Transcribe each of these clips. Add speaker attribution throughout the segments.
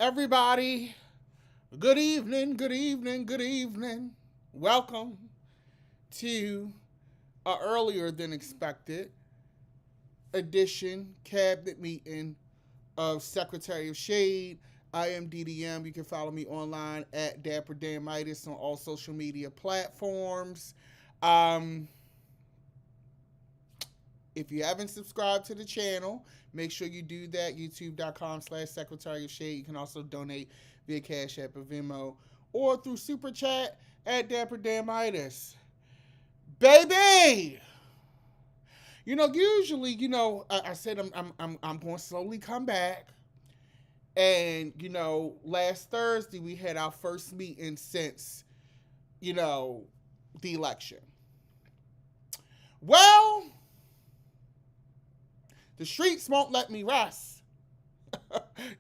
Speaker 1: Everybody, good evening, good evening, good evening. Welcome to a earlier than expected edition cabinet meeting of Secretary of Shade. I am DDM. You can follow me online at Dapper Damitis on all social media platforms. Um, if you haven't subscribed to the channel, make sure you do that. YouTube.com/Secretary of Shade. You can also donate via Cash App or Venmo or through Super Chat at Dapper Damitis. Baby! Usually, I said I'm going to slowly come back. And, last Thursday we had our first meeting since, the election. Well, the streets won't let me rest.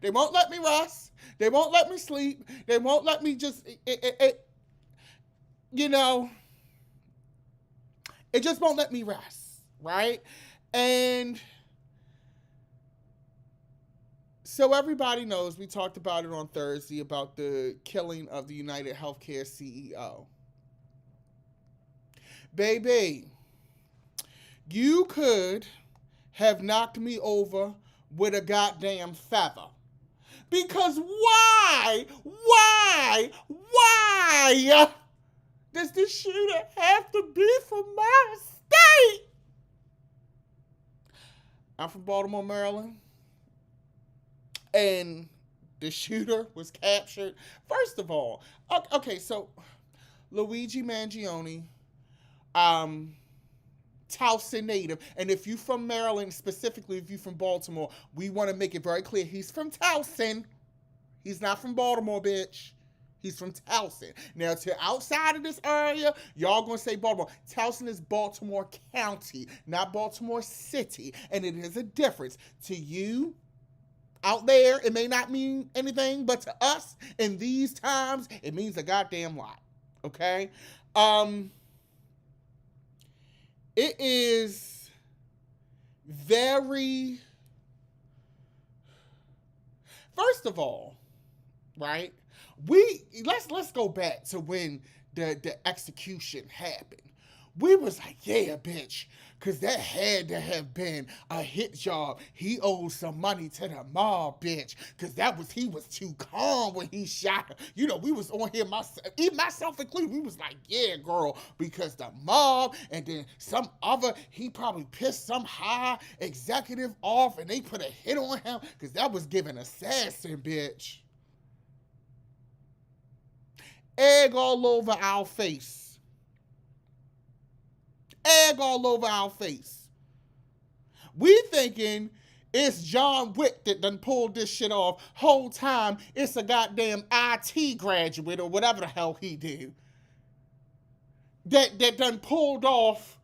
Speaker 1: They won't let me rest. They won't let me sleep. They won't let me just, it just won't let me rest, right? And so everybody knows, we talked about it on Thursday, about the killing of the United Healthcare CEO. Baby, you could have knocked me over with a goddamn feather. Because why does the shooter have to be from my state? I'm from Baltimore, Maryland. And the shooter was captured. First of all, okay, so Luigi Mangione, Towson native. And if you from Maryland, specifically if you from Baltimore, we want to make it very clear. He's from Towson. He's not from Baltimore, bitch. He's from Towson. Now, to outside of this area, y'all gonna say Baltimore. Towson is Baltimore County, not Baltimore City. And it is a difference. To you out there, it may not mean anything, but to us, in these times, it means a goddamn lot. Okay? It is very... First of all, right? Let's go back to when the execution happened. We was like, yeah, bitch, because that had to have been a hit job. He owed some money to the mob, bitch, because he was too calm when he shot her. We was on here, myself included, we was like, yeah, girl, because the mob and then he probably pissed some high executive off and they put a hit on him because that was giving assassin, bitch. Egg all over our face. Egg all over our face. We thinking it's John Wick that done pulled this shit off. Whole time it's a goddamn IT graduate or whatever the hell he did. That done pulled off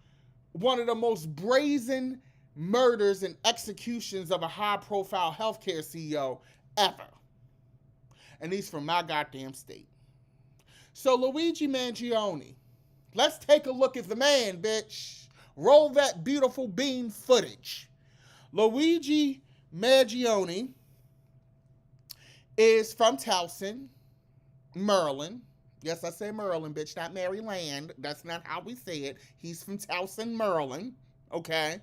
Speaker 1: one of the most brazen murders and executions of a high-profile healthcare CEO ever. And he's from my goddamn state. So Luigi Mangione, let's take a look at the man, bitch. Roll that beautiful beam footage. Luigi Mangione is from Towson, Maryland. Yes, I say Maryland, bitch, not Maryland. That's not how we say it. He's from Towson, Maryland. Okay.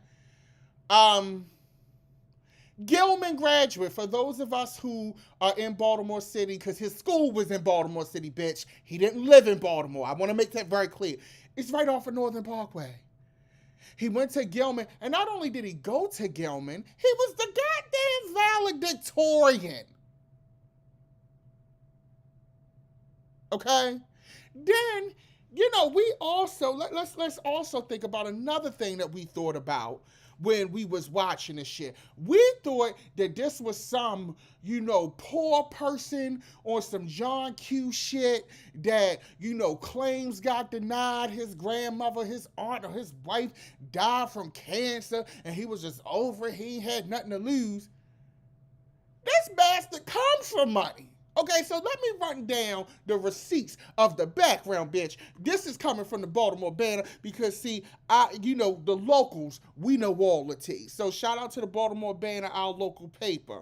Speaker 1: Gilman graduate, for those of us who are in Baltimore City, because his school was in Baltimore City, bitch. He didn't live in Baltimore. I want to make that very clear. It's right off of Northern Parkway. He went to Gilman, and not only did he go to Gilman, he was the goddamn valedictorian. Okay? Then, we also, let's also think about another thing that we thought about when we was watching this shit. We thought that this was some, poor person on some John Q shit that, claims got denied. His grandmother, his aunt, or his wife died from cancer, and he was just over it. He ain't had nothing to lose. This bastard comes from money. Okay, so let me run down the receipts of the background, bitch. This is coming from the Baltimore Banner because, see, the locals, we know all the tea. So shout out to the Baltimore Banner, our local paper.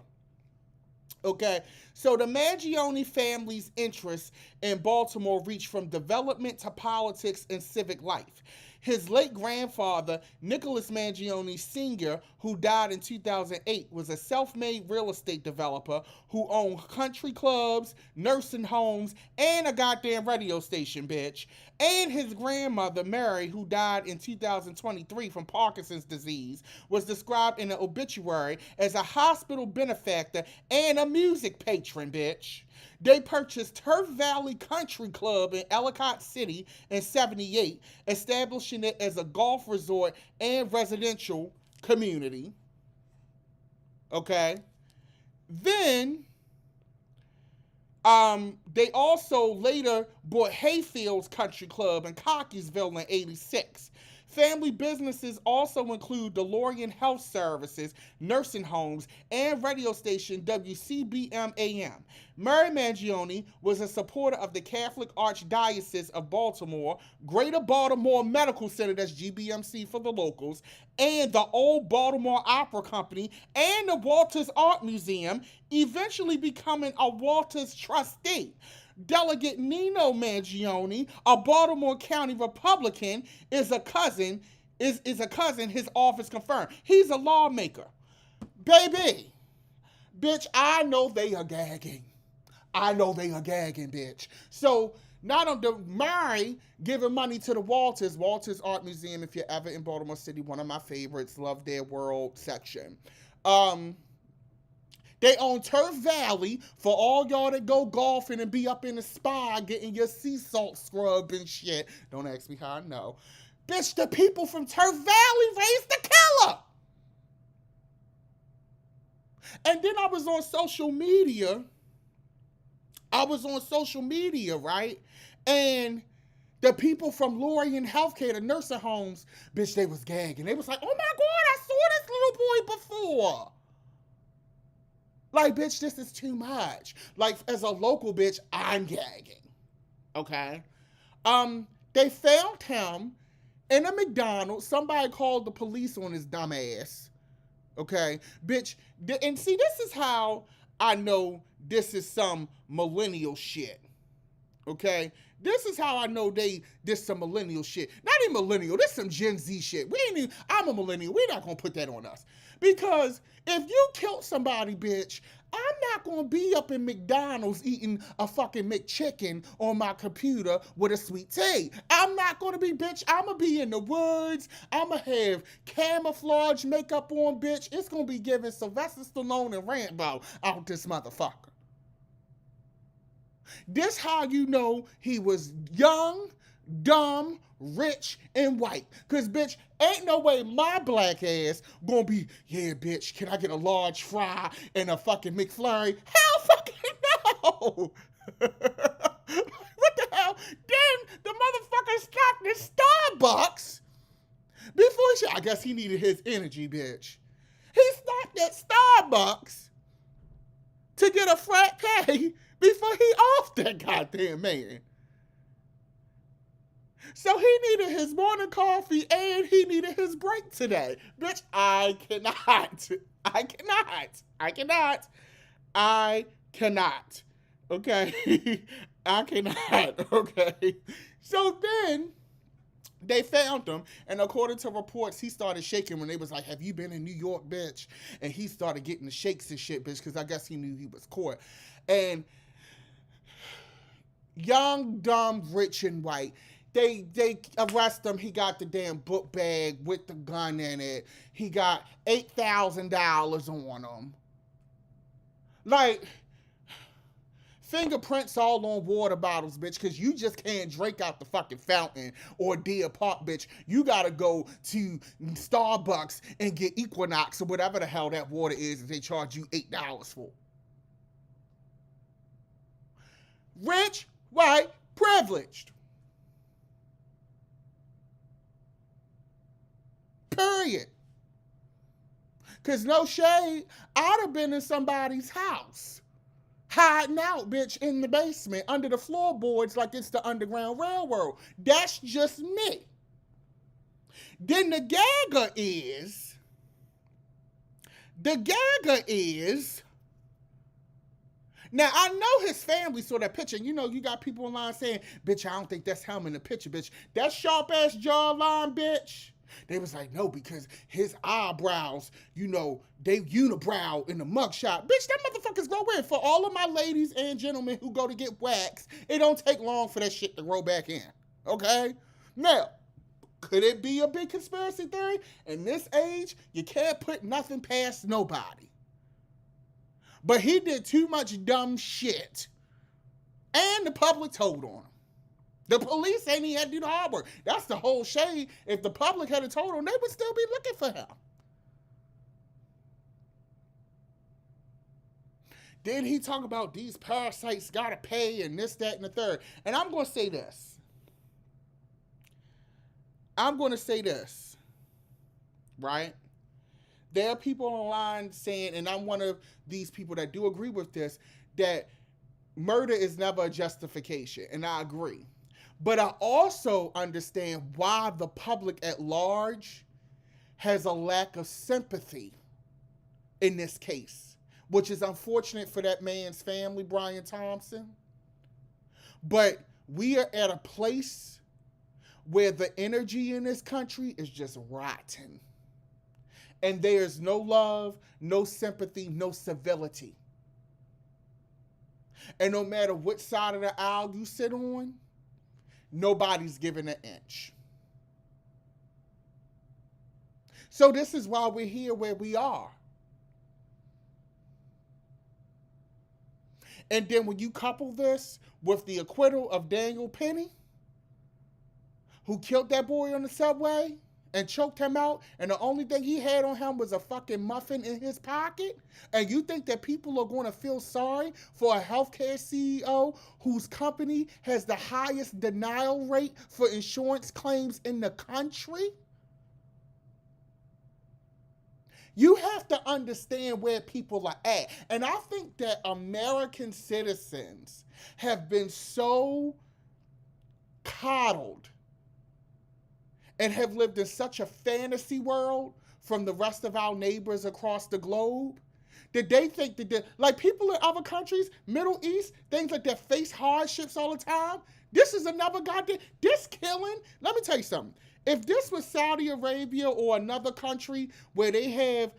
Speaker 1: Okay, so the Mangione family's interests in Baltimore reached from development to politics and civic life. His late grandfather, Nicholas Mangione Sr., who died in 2008, was a self made real estate developer who owned country clubs, nursing homes, and a goddamn radio station, bitch. And his grandmother, Mary, who died in 2023 from Parkinson's disease, was described in an obituary as a hospital benefactor and a music patron, bitch. They purchased Turf Valley Country Club in Ellicott City in 78, establishing it as a golf resort and residential community. Okay. Then they also later bought Hayfields Country Club in Cockeysville in 86. Family businesses also include DeLorean Health Services, nursing homes, and radio station WCBM AM. Mary Mangione was a supporter of the Catholic Archdiocese of Baltimore, Greater Baltimore Medical Center, that's GBMC for the locals, and the Old Baltimore Opera Company, and the Walters Art Museum, eventually becoming a Walters trustee. Delegate Nino Mangione, a Baltimore County Republican, is a cousin, his office confirmed. He's a lawmaker. Baby, bitch, I know they are gagging. Bitch. So, not on the Mary giving money to the Walters Art Museum, if you're ever in Baltimore City, one of my favorites, love their world section. They own Turf Valley for all y'all that go golfing and be up in the spa getting your sea salt scrub and shit. Don't ask me how I know. Bitch, the people from Turf Valley raised the killer. And then I was on social media, right? And the people from Lorien Healthcare, the nursing homes, bitch, they was gagging. They was like, oh my God, I saw this little boy before. Like, bitch, this is too much. Like, as a local bitch, I'm gagging. Okay? They found him in a McDonald's. Somebody called the police on his dumb ass. Okay? Bitch, and see, this is how I know this is some millennial shit. Okay? This is how I know this some millennial shit. Not even millennial, this some Gen Z shit. I'm a millennial. We're not gonna put that on us. Because if you killed somebody, bitch, I'm not gonna be up in McDonald's eating a fucking McChicken on my computer with a sweet tea. I'm not gonna be, bitch. I'm gonna be in the woods. I'm gonna have camouflage makeup on, bitch. It's gonna be giving Sylvester Stallone and Rambo out this motherfucker. This how you know he was young, dumb, rich, and white. Cause bitch, ain't no way my black ass gonna be, yeah, bitch, can I get a large fry and a fucking McFlurry? Hell fucking no! What the hell? Then the motherfucker stopped at Starbucks before I guess he needed his energy, bitch. He stopped at Starbucks to get a frappe before he off that goddamn man. So he needed his morning coffee and he needed his break today. Bitch, I cannot. Okay? I cannot. Okay? So then they found him, and according to reports, he started shaking when they was like, have you been in New York, bitch? And he started getting the shakes and shit, bitch, because I guess he knew he was caught. And young, dumb, rich, and white. They arrest him. He got the damn book bag with the gun in it. He got $8,000 on him. Like, fingerprints all on water bottles, bitch, because you just can't drink out the fucking fountain or Deer Park, bitch. You gotta go to Starbucks and get Equinox or whatever the hell that water is that they charge you $8 for. Rich, white, privileged. Period. Because no shade, I'd have been in somebody's house, hiding out, bitch, in the basement, under the floorboards like it's the Underground Railroad. That's just me. Then the gagger is Now, I know his family saw that picture. You know, you got people online saying, bitch, I don't think that's him in the picture, bitch. That sharp ass jawline, bitch. They was like, no, because his eyebrows, you know, they unibrow in the mugshot. Bitch, that motherfucker's grow in. For all of my ladies and gentlemen who go to get waxed, it don't take long for that shit to grow back in. Okay? Now, could it be a big conspiracy theory? In this age, you can't put nothing past nobody. But he did too much dumb shit. And the public told on him. The police ain't even had to do the hard work. That's the whole shade. If the public had told him, they would still be looking for him. Then he talk about these parasites gotta pay and this, that, and the third. And I'm gonna say this. Right? There are people online saying, and I'm one of these people that do agree with this, that murder is never a justification. And I agree. But I also understand why the public at large has a lack of sympathy in this case, which is unfortunate for that man's family, Brian Thompson. But we are at a place where the energy in this country is just rotten. And there's no love, no sympathy, no civility. And no matter what side of the aisle you sit on, nobody's giving an inch. So this is why we're here where we are. And then when you couple this with the acquittal of Daniel Penny, who killed that boy on the subway and choked him out, and the only thing he had on him was a fucking muffin in his pocket, and you think that people are going to feel sorry for a healthcare CEO whose company has the highest denial rate for insurance claims in the country? You have to understand where people are at. And I think that American citizens have been so coddled and have lived in such a fantasy world from the rest of our neighbors across the globe that they think that, like people in other countries, Middle East, things like that, face hardships all the time. This is another goddamn, this killing, let me tell you something. If this was Saudi Arabia or another country where they have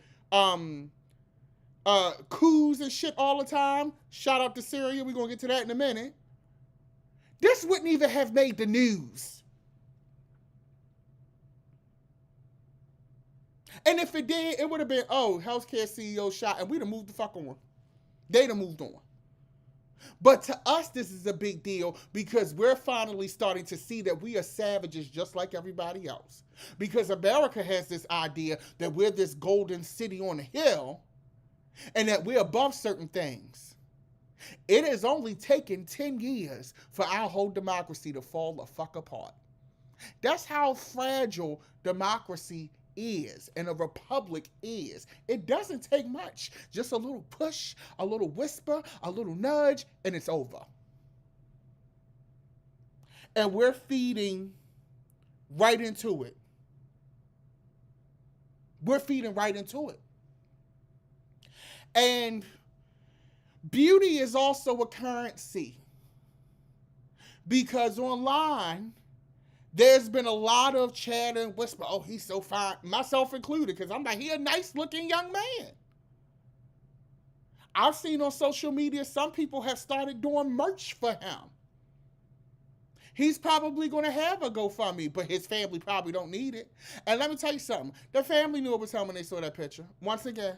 Speaker 1: coups and shit all the time, shout out to Syria, we're going to get to that in a minute, this wouldn't even have made the news. And if it did, it would have been, oh, healthcare CEO shot, and we'd have moved the fuck on. They'd have moved on. But to us, this is a big deal because we're finally starting to see that we are savages just like everybody else. Because America has this idea that we're this golden city on a hill and that we're above certain things. It has only taken 10 years for our whole democracy to fall the fuck apart. That's how fragile democracy is and a republic is. It doesn't take much. Just a little push, a little whisper, a little nudge, and it's over. And we're feeding right into it. We're feeding right into it. And beauty is also a currency. Because online, there's been a lot of chatter and whisper, oh, he's so fine, myself included, because I'm like, he a nice-looking young man. I've seen on social media some people have started doing merch for him. He's probably going to have a GoFundMe, but his family probably don't need it. And let me tell you something. The family knew it was him when they saw that picture. Once again,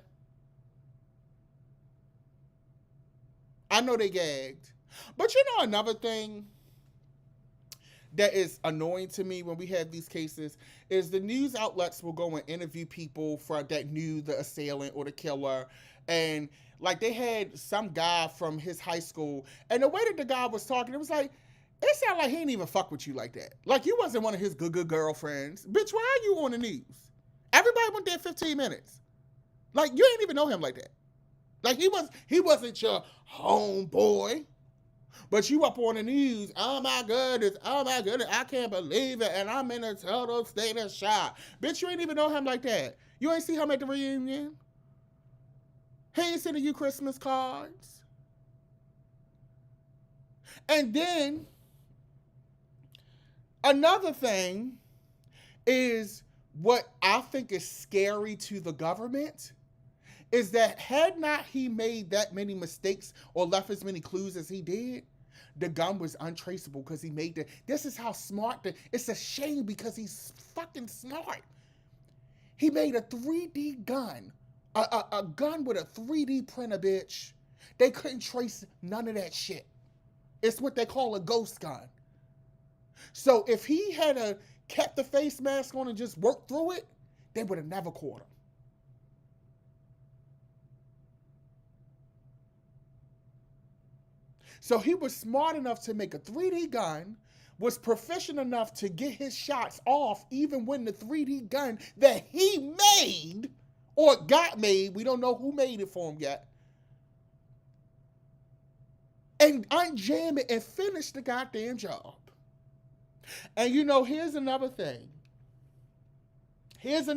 Speaker 1: I know they gagged. But you know another thing that is annoying to me when we have these cases is the news outlets will go and interview people that knew the assailant or the killer. And like they had some guy from his high school, and the way that the guy was talking, it was like, it sounded like he didn't even fuck with you like that. Like you wasn't one of his good girlfriends. Bitch, why are you on the news? Everybody went there 15 minutes. Like you ain't even know him like that. Like he wasn't your homeboy. But you up on the news, oh my goodness, I can't believe it, and I'm in a total state of shock. Bitch, you ain't even know him like that. You ain't see him at the reunion. He ain't sending you Christmas cards. And then another thing is what I think is scary to the government is that had not he made that many mistakes or left as many clues as he did, the gun was untraceable because he made the. This is how smart the. It's a shame because he's fucking smart. He made a 3D gun, a gun with a 3D printer, bitch. They couldn't trace none of that shit. It's what they call a ghost gun. So if he had kept the face mask on and just worked through it, they would have never caught him. So he was smart enough to make a 3D gun, was proficient enough to get his shots off even when the 3D gun that he made or got made, we don't know who made it for him yet, and unjam it and finish the goddamn job. And you know, here's another thing. This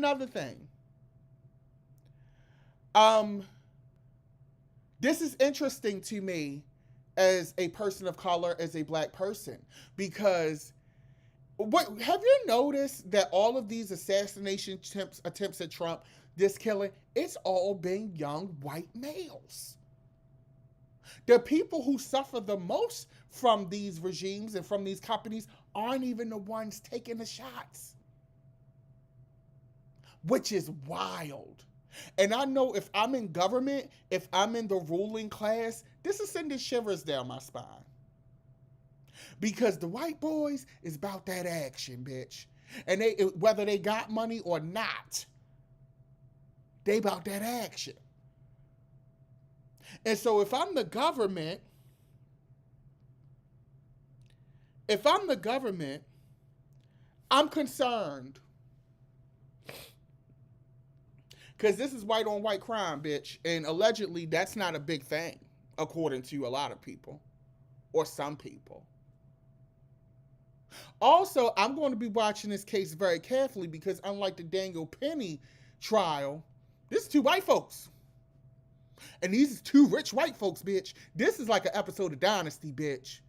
Speaker 1: is interesting to me as a person of color, as a black person, because what have you noticed that all of these assassination attempts at Trump, this killing, it's all been young white males. The people who suffer the most from these regimes and from these companies aren't even the ones taking the shots, which is wild. And I know if I'm in government, if I'm in the ruling class, this is sending shivers down my spine. Because the white boys is about that action, bitch. And they, whether they got money or not, they about that action. And so if I'm the government, I'm concerned. Because this is white on white crime, bitch. And allegedly, that's not a big thing, according to a lot of people. Or some people. Also, I'm going to be watching this case very carefully because unlike the Daniel Penny trial, this is two white folks. And these are two rich white folks, bitch. This is like an episode of Dynasty, bitch.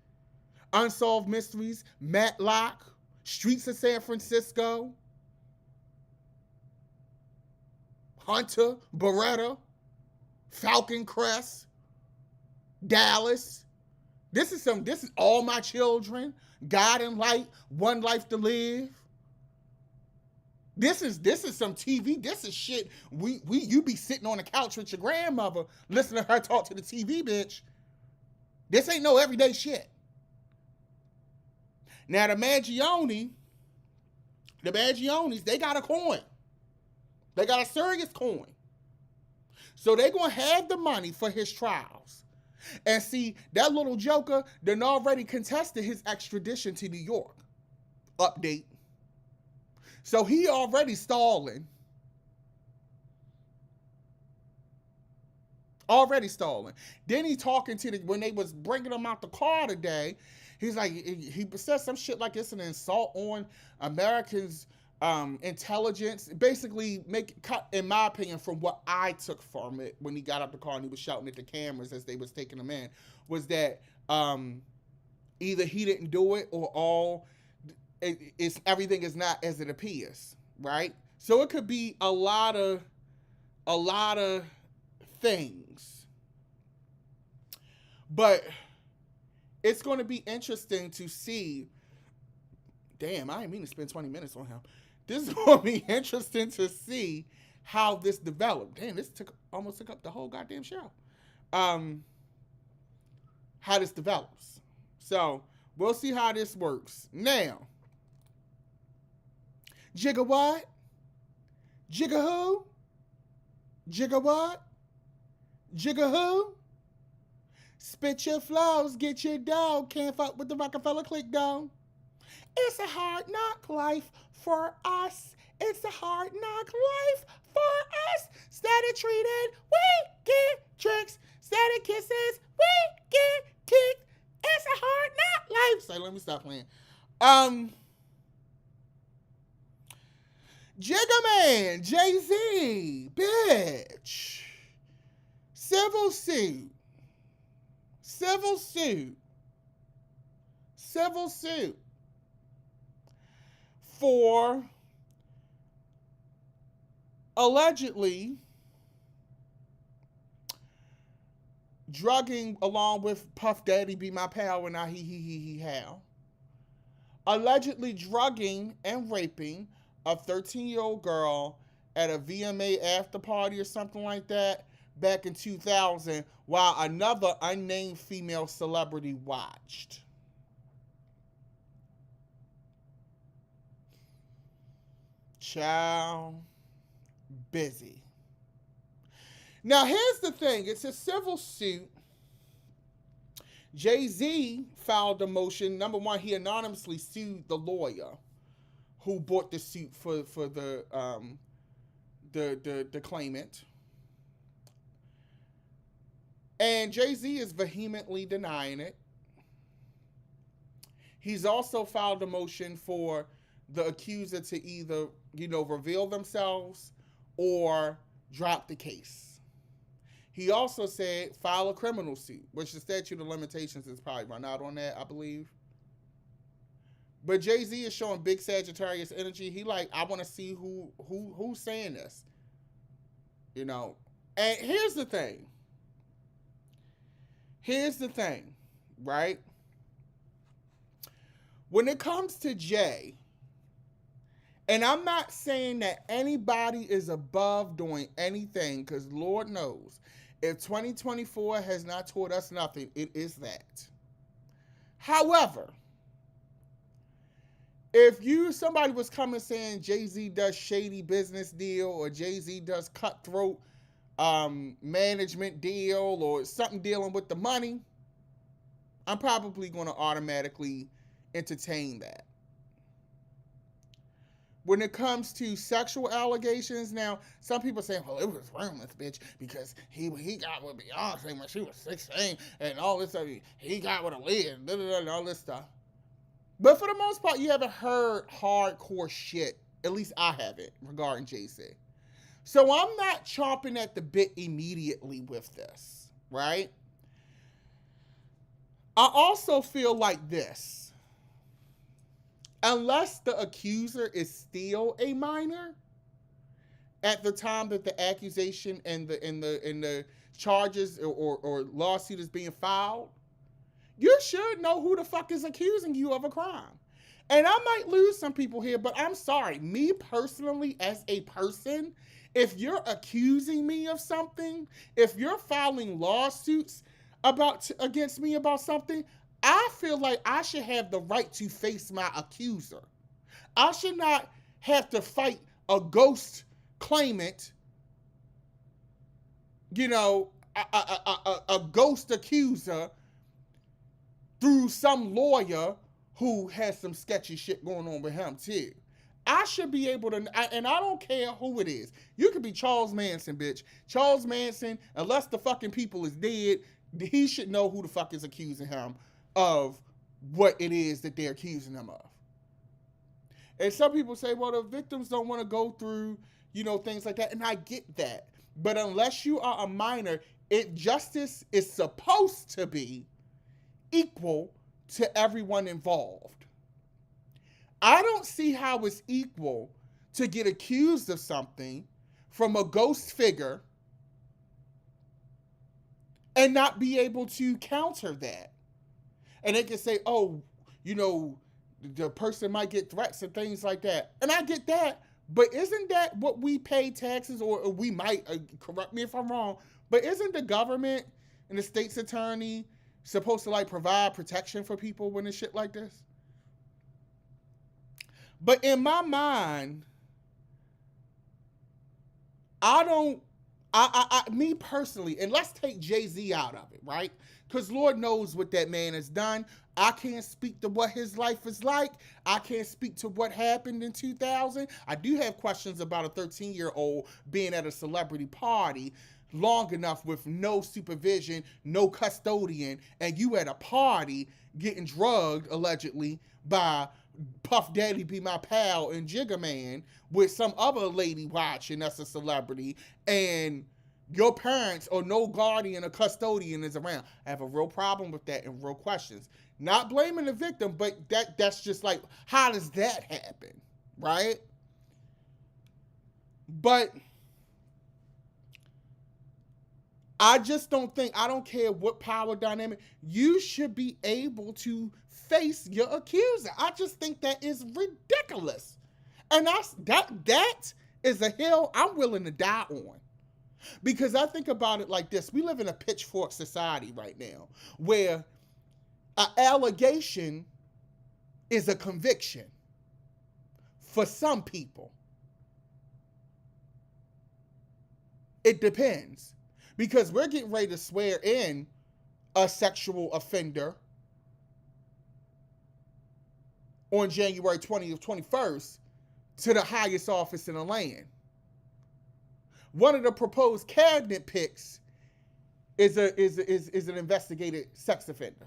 Speaker 1: Unsolved Mysteries, Matlock, Streets of San Francisco, Hunter, Beretta, Falcon Crest, Dallas. This is All My Children, God and Light, One Life to Live. This is some TV. This is shit. You be sitting on the couch with your grandmother, listening to her talk to the TV, bitch. This ain't no everyday shit. Now the Maggiano's, they got a coin. They got a serious coin. So they're going to have the money for his trials. And see, that little joker done already contested his extradition to New York. Update. So he already stalling. Then he talking to when they was bringing him out the car today, he's like, he said some shit like it's an insult on Americans' intelligence. Basically, in my opinion, from what I took from it when he got out the car and he was shouting at the cameras as they was taking him in, was that either he didn't do it or everything is not as it appears, right? So it could be a lot of things. But it's going to be interesting to see. Damn, I didn't mean to spend 20 minutes on him. This is going to be interesting to see how this developed. Damn, this almost took up the whole goddamn show. How this develops. So, we'll see how this works. Now, Jigga what? Jigga who? Jigga what? Jigga who? Spit your flows, get your dough. Can't fuck with the Rockefeller clique, though. It's a hard knock life for us. It's a hard knock life for us. Steady treated, we get tricks. Steady kisses, we get kicked. It's a hard knock life. So let me stop playing. Jigga Man, Jay-Z, bitch. Civil suit. civil suit for allegedly drugging along with Puff Daddy Be My Pal and now he how. Allegedly drugging and raping a 13-year-old girl at a VMA after party or something like that back in 2000 while another unnamed female celebrity watched. Child, busy. Now, here's the thing. It's a civil suit. Jay-Z filed a motion. Number one, he anonymously sued the lawyer who brought the suit for the claimant. And Jay-Z is vehemently denying it. He's also filed a motion for the accuser to either, reveal themselves or drop the case. He also said file a criminal suit, which the statute of limitations is probably run out on that, I believe. But Jay-Z is showing big Sagittarius energy. He like, I want to see who's saying this. And here's the thing. Right? When it comes to Jay, and I'm not saying that anybody is above doing anything, because Lord knows, if 2024 has not taught us nothing, it is that. However, if somebody was coming saying Jay-Z does shady business deal or Jay-Z does cutthroat management deal or something dealing with the money, I'm probably going to automatically entertain that. When it comes to sexual allegations, now, some people say, well, it was rumors, bitch, because he got with Beyonce when she was 16 and all this stuff. He got with Aaliyah and all this stuff. But for the most part, you haven't heard hardcore shit. At least I haven't regarding Jay-Z. So I'm not chomping at the bit immediately with this, right? I also feel like this. Unless the accuser is still a minor at the time that the accusation and the charges or lawsuit is being filed, you should know who the fuck is accusing you of a crime. And I might lose some people here, but I'm sorry. Me personally, as a person, if you're accusing me of something, if you're filing lawsuits against me about something, I feel like I should have the right to face my accuser. I should not have to fight a ghost claimant, a ghost accuser through some lawyer who has some sketchy shit going on with him too. I should be able to, and I don't care who it is. You could be Charles Manson, bitch. Charles Manson, unless the fucking people is dead, he should know who the fuck is accusing him of what it is that they're accusing them of. And some people say, well, the victims don't want to go through, things like that. And I get that. But unless you are a minor, justice is supposed to be equal to everyone involved. I don't see how it's equal to get accused of something from a ghost figure and not be able to counter that. And they can say, oh, the person might get threats and things like that. And I get that. But isn't that what we pay taxes, or we might, correct me if I'm wrong, but isn't the government and the state's attorney supposed to provide protection for people when it's shit like this? But in my mind, me personally, and let's take Jay-Z out of it, right? Because Lord knows what that man has done. I can't speak to what his life is like. I can't speak to what happened in 2000. I do have questions about a 13-year-old being at a celebrity party long enough with no supervision, no custodian, and you at a party getting drugged, allegedly, by Puff Daddy Be My Pal and Jigga Man with some other lady watching that's a celebrity, and your parents or no guardian or custodian is around. I have a real problem with that and real questions. Not blaming the victim, but that's just like, how does that happen, right? But I just don't think, I don't care what power dynamic, you should be able to face your accuser. I just think that is ridiculous. And that is a hill I'm willing to die on. Because I think about it like this. We live in a pitchfork society right now where an allegation is a conviction for some people. It depends. Because we're getting ready to swear in a sexual offender on January 20th, 21st to the highest office in the land. One of the proposed cabinet picks is an investigated sex offender.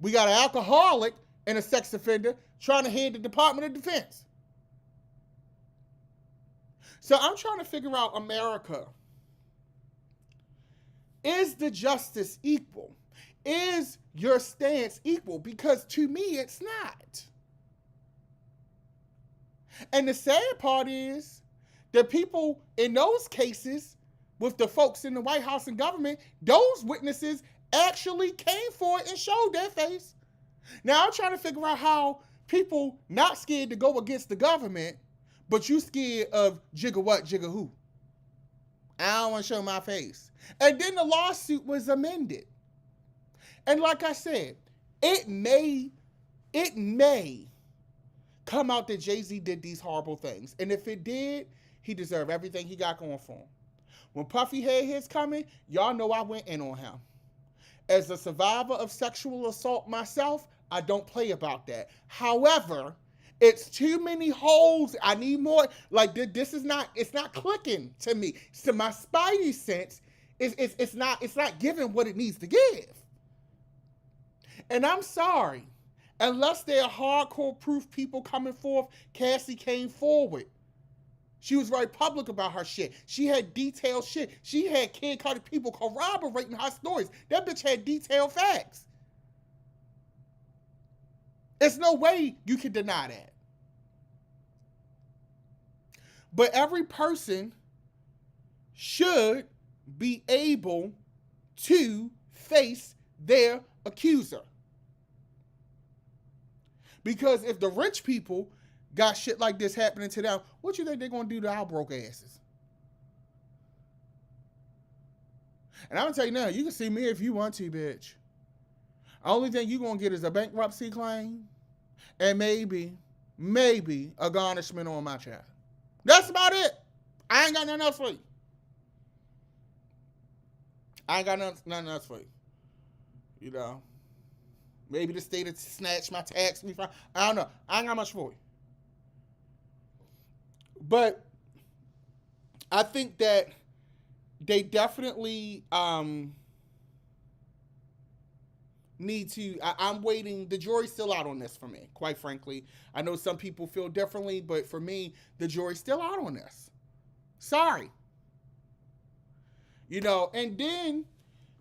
Speaker 1: We got an alcoholic and a sex offender trying to head the Department of Defense. So I'm trying to figure out, America, is the justice equal? Is your stance equal? Because to me, it's not. And the sad part is, the people in those cases with the folks in the White House and government, those witnesses actually came forward and showed their face. Now I'm trying to figure out how people not scared to go against the government, but you scared of jigger what, jigger who. I don't want to show my face. And then the lawsuit was amended. And like I said, it may come out that Jay-Z did these horrible things. And if it did, he deserved everything he got going for him. When Puffy had his coming, y'all know I went in on him. As a survivor of sexual assault myself, I don't play about that. However, it's too many holes. I need more. Like, this is not, it's not clicking to me. So my spidey sense, it's not giving what it needs to give. And I'm sorry, unless there are hardcore proof people coming forth, Cassie came forward. She was very public about her shit. She had detailed shit. She had Kid Cudi people corroborating her stories. That bitch had detailed facts. There's no way you can deny that. But every person should be able to face their accuser. Because if the rich people got shit like this happening to them, what you think they're going to do to our broke asses? And I'm going to tell you now, you can see me if you want to, bitch. The only thing you're going to get is a bankruptcy claim and maybe a garnishment on my child. That's about it. I ain't got nothing else for you. I ain't got nothing else for you. You know, maybe the state would snatch my tax refund. I don't know. I ain't got much for you. But I think that they definitely need to. I'm waiting. The jury's still out on this for me, quite frankly. I know some people feel differently, but for me, the jury's still out on this. Sorry. You know, and then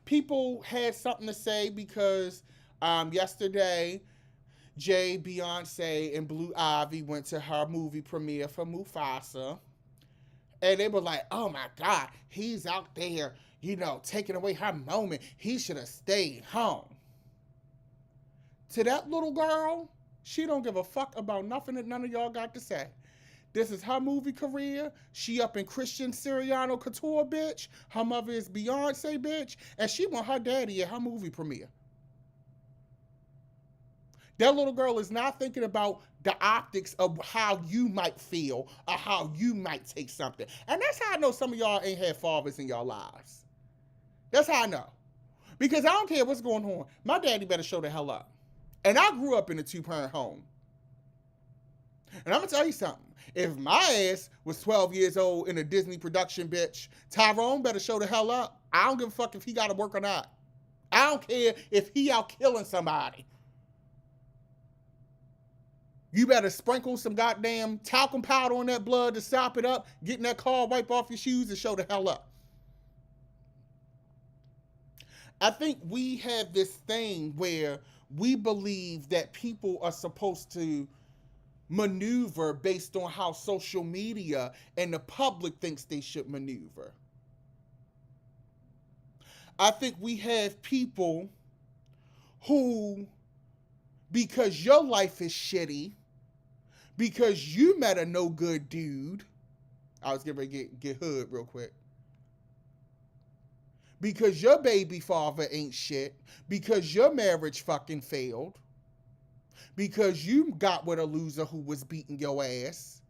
Speaker 1: people had something to say because yesterday, Jay, Beyonce, and Blue Ivy went to her movie premiere for Mufasa. And they were like, oh my God, he's out there, you know, taking away her moment. He should have stayed home. To that little girl, she don't give a fuck about nothing that none of y'all got to say. This is her movie career. She up in Christian Siriano Couture, bitch. Her mother is Beyonce, bitch. And she want her daddy at her movie premiere. That little girl is not thinking about the optics of how you might feel or how you might take something. And that's how I know some of y'all ain't had fathers in y'all lives. That's how I know. Because I don't care what's going on. My daddy better show the hell up. And I grew up in a 2-parent home. And I'm going to tell you something. If my ass was 12 years old in a Disney production, bitch, Tyrone better show the hell up. I don't give a fuck if he got to work or not. I don't care if he out killing somebody. You better sprinkle some goddamn talcum powder on that blood to sop it up, get in that car, wipe off your shoes, and show the hell up. I think we have this thing where we believe that people are supposed to maneuver based on how social media and the public thinks they should maneuver. I think we have people who, because your life is shitty, because you met a no good dude, I was getting ready to get hood real quick. Because your baby father ain't shit, because your marriage fucking failed, because you got with a loser who was beating your ass,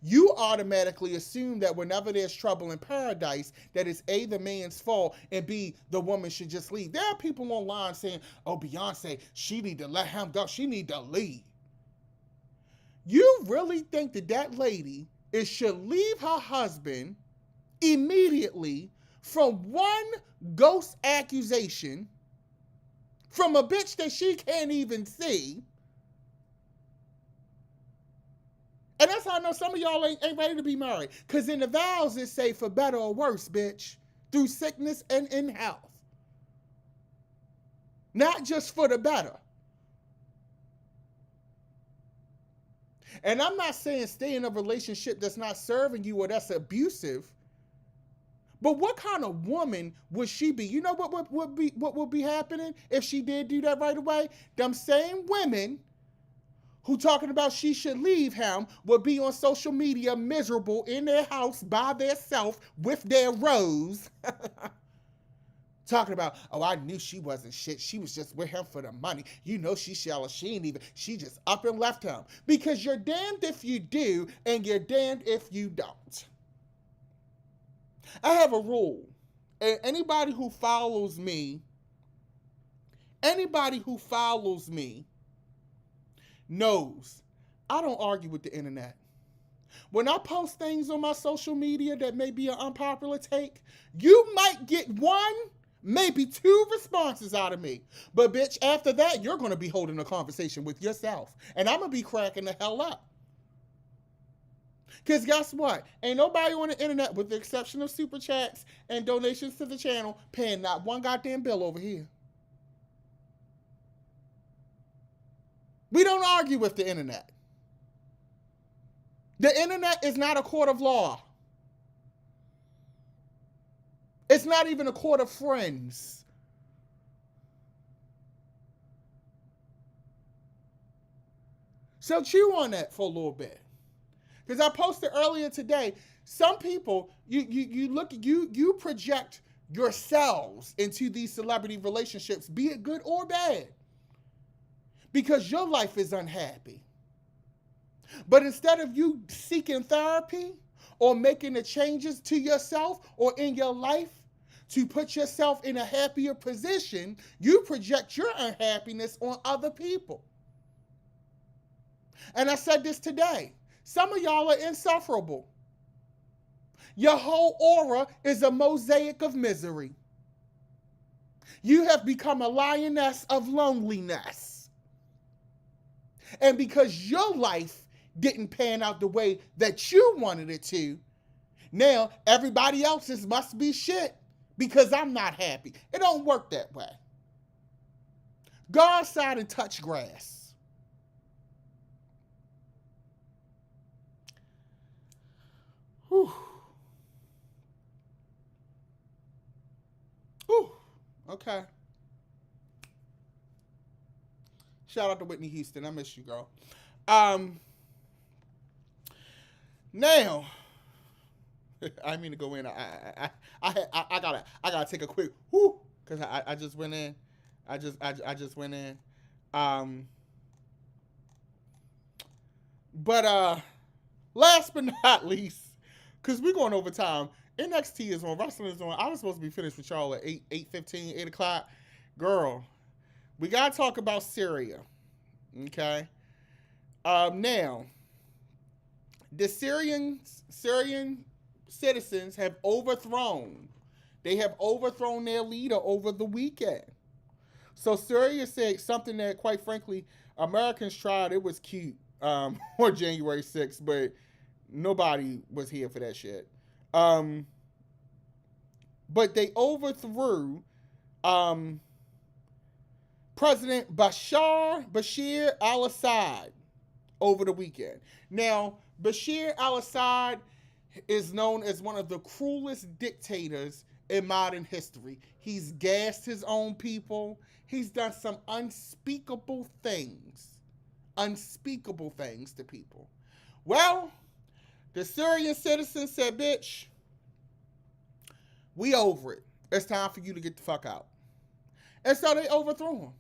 Speaker 1: you automatically assume that whenever there's trouble in paradise, that it's A, the man's fault, and B, the woman should just leave. There are people online saying, oh, Beyonce, she need to let him go. She need to leave. You really think that that lady should leave her husband immediately from one ghost accusation from a bitch that she can't even see? And that's how I know some of y'all ain't ready to be married. Because in the vows, it say for better or worse, bitch. Through sickness and in health. Not just for the better. And I'm not saying stay in a relationship that's not serving you or that's abusive. But what kind of woman would she be? You know what would be happening if she did do that right away? Them same women who talking about she should leave him would be on social media miserable in their house by themselves with their rose. Talking about, oh, I knew she wasn't shit. She was just with him for the money. You know she shallow. She ain't even, she just up and left him. Because you're damned if you do and you're damned if you don't. I have a rule. And anybody who follows me knows I don't argue with the internet. When I post things on my social media that may be an unpopular take, you might get one, maybe two responses out of me. But bitch, after that, you're going to be holding a conversation with yourself. And I'm going to be cracking the hell up. Because guess what? Ain't nobody on the internet, with the exception of super chats and donations to the channel, paying not one goddamn bill over here. We don't argue with the internet. The internet is not a court of law. It's not even a court of friends. So chew on that for a little bit. Because I posted earlier today, some people, you project yourselves into these celebrity relationships, be it good or bad, because your life is unhappy. But instead of you seeking therapy or making the changes to yourself or in your life to put yourself in a happier position, you project your unhappiness on other people. And I said this today. Some of y'all are insufferable. Your whole aura is a mosaic of misery. You have become a lioness of loneliness. And because your life didn't pan out the way that you wanted it to, now everybody else's must be shit because I'm not happy. It don't work that way. Go outside and touch grass. Whew. Whew. Okay. Shout out to Whitney Houston. I miss you, girl. Now, I mean to go in. I gotta take a quick whoo because I just went in. I just went in. But last but not least, because we're going over time. NXT is on. Wrestling is on. I was supposed to be finished with y'all at 8:15, 8 o'clock. Girl, we got to talk about Syria. Okay? Now, the Syrian citizens have overthrown. They have overthrown their leader over the weekend. So Syria said something that, quite frankly, Americans tried. It was cute on January 6th, but nobody was here for that shit. But they overthrew um, President Bashir al-Assad over the weekend. Now, Bashir al-Assad is known as one of the cruelest dictators in modern history. He's gassed his own people. He's done some unspeakable things to people. Well, the Syrian citizens said, bitch, we over it. It's time for you to get the fuck out. And so they overthrew him.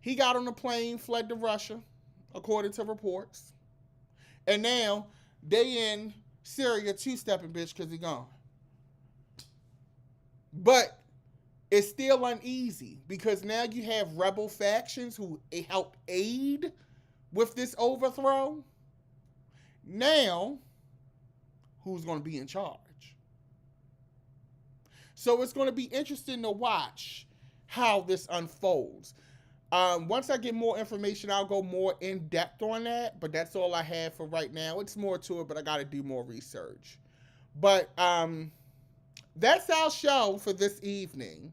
Speaker 1: He got on a plane, fled to Russia, according to reports. And now they in Syria two-stepping, bitch, because he gone. But it's still uneasy because now you have rebel factions who helped aid with this overthrow. Now, who's going to be in charge? So it's going to be interesting to watch how this unfolds. Once I get more information, I'll go more in depth on that. But that's all I have for right now. It's more to it, but I got to do more research. But that's our show for this evening.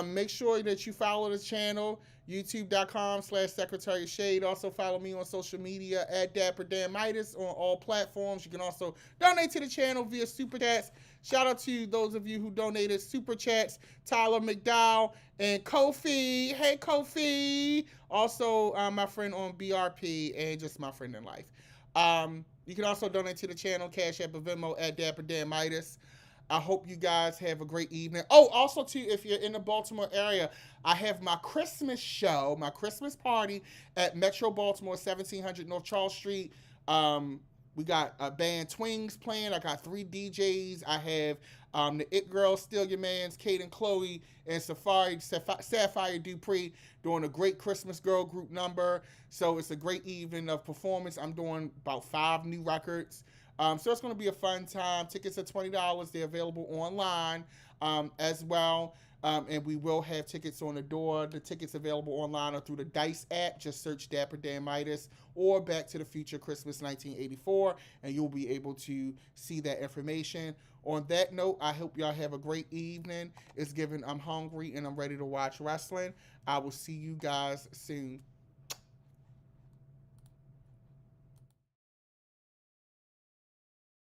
Speaker 1: Make sure that you follow the channel, youtube.com/Secretary of Shade. Also follow me on social media at Dapper Dan Midas on all platforms. You can also donate to the channel via Super Chats. Shout out to those of you who donated Super Chats, Tyler McDowell and Kofi. Hey, Kofi. Also, my friend on BRP and just my friend in life. You can also donate to the channel, Cash App or Venmo at Dapper Dan Midas. I hope you guys have a great evening. Oh, also, too, if you're in the Baltimore area, I have my Christmas show, my Christmas party at Metro Baltimore, 1700 North Charles Street. We got a band Twings playing. I got 3 DJs. I have the It Girls, Still Your Mans, Kate and Chloe, and Sapphire Dupree doing a great Christmas girl group number. So it's a great evening of performance. I'm doing about 5 new records. So it's going to be a fun time. Tickets are $20. They're available online as well. And we will have tickets on the door. The tickets available online or through the Dice app. Just search Dapper Dan Midas or Back to the Future Christmas 1984, and you'll be able to see that information. On that note, I hope y'all have a great evening. It's given I'm hungry and I'm ready to watch wrestling. I will see you guys soon.